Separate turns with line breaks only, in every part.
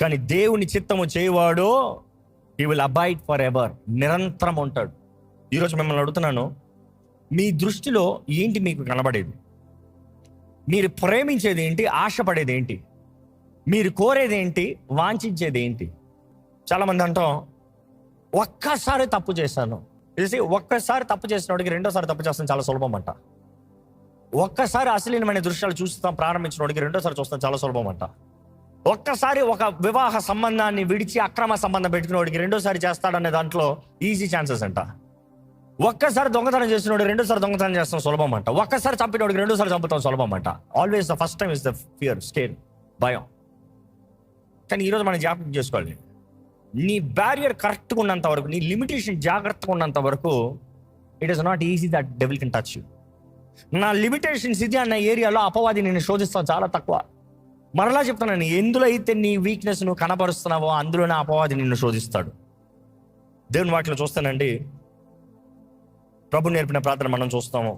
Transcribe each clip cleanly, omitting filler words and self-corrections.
కానీ దేవుని చిత్తము చేయవాడు he will abide for ever, నిరంతరం ఉంటాడు. ఈరోజు మిమ్మల్ని అడుగుతున్నాను, మీ దృష్టిలో ఏంటి మీకు కనబడేది? మీరు ప్రేమించేది ఏంటి? ఆశపడేది ఏంటి? మీరు కోరేది ఏంటి? వాంఛించేది ఏంటి? చాలామంది అంటాం, ఒక్కసారి తప్పు చేశాను. ఒక్కసారి తప్పు చేసినోడికి రెండోసారి తప్పు చేస్తాను చాలా సులభం అంట. ఒక్కసారి అశ్లీలమైన దృశ్యాలు చూస్తాం ప్రారంభించినోడికి రెండోసారి చూస్తాం చాలా సులభం అంట. ఒక్కసారి ఒక వివాహ సంబంధాన్ని విడిచి అక్రమ సంబంధం పెట్టుకునేవాడికి రెండోసారి చేస్తాడనే దాంట్లో ఈజీ ఛాన్సెస్ అంట. ఒక్కసారి దొంగతనం చేసినోడు రెండోసారి దొంగతనం చేస్తాం సులభం అంట. ఒక్కసారి చంపినోడికి రెండోసారి చంపుతాం సులభం అంట. Always the first time is the fear, scare, భయం. కానీ ఈరోజు మనం జ్ఞాపకం చేసుకోవాలి, నీ బ్యారియర్ కరెక్ట్గా ఉన్నంత వరకు, నీ లిమిటేషన్ జాగ్రత్తగా ఉన్నంత వరకు it is not easy that devil can touch you. నా లిమిటేషన్స్ ఇది అన్న ఏరియాలో అపవాది నేను శోధిస్తాను చాలా తక్కువ. మరలా చెప్తున్నాను, ఎందులో అయితే నీ వీక్నెస్ నువ్వు కనబరుస్తున్నావో అందులోనే అపవాది నిన్ను శోధిస్తాడు. దేవుని వాటిలో చూస్తానండి, ప్రభు నేర్పిన ప్రార్థన మనం చూస్తాము,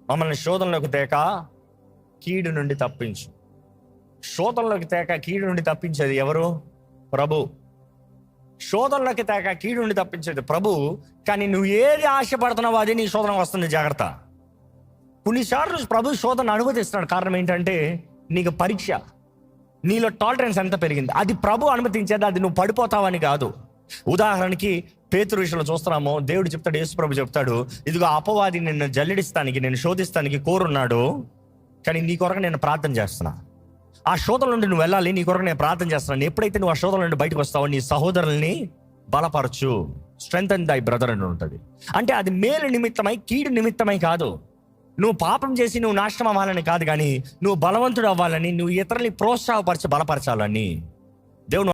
మమ్మల్ని శోధనలోకి తేక కీడు నుండి తప్పించు. శోధనలోకి తేక కీడు నుండి తప్పించేది ఎవరు? ప్రభు. శోధనలోకి తేక కీడు నుండి తప్పించేది ప్రభు. కానీ నువ్వు ఏది ఆశపడుతున్నావో అది నీ శోధన వస్తుంది, జాగ్రత్త. కొన్నిసార్లు ప్రభు శోధన అనుమతిస్తున్నాడు. కారణం ఏంటంటే నీకు పరీక్ష, నీలో టాలరెన్స్ ఎంత పెరిగింది. అది ప్రభు అనుమతించేది, అది నువ్వు పడిపోతావని కాదు. ఉదాహరణకి పేతురు విషయంలో చూస్తున్నాము, దేవుడు చెప్తాడు, యేసు ప్రభు చెప్తాడు, ఇదిగో అపవాది నిన్ను జల్లెడిస్తానికి, నేను శోధిస్తానికి కోరున్నాడు, కానీ నీ కొరకు నేను ప్రార్థన చేస్తున్నా. ఆ శోధన నుండి నువ్వు వెళ్ళాలి, నీ కొరకు నేను ప్రార్థన చేస్తున్నాను. ఎప్పుడైతే నువ్వు ఆ శోధన నుండి బయటకు వస్తావో నీ సహోదరుల్ని బలపరచు, స్ట్రెంగ్తెన్ దై బ్రదర్ అని ఉంటుంది. అంటే అది మేలు నిమిత్తమై, కీడు నిమిత్తమై కాదు. నువ్వు పాపం చేసి నువ్వు నాశనం అవ్వాలని కాదు, కానీ నువ్వు బలవంతుడు అవ్వాలని, నువ్వు ఇతరుల్ని ప్రోత్సాహపరిచి బలపరచాలని దేవుడు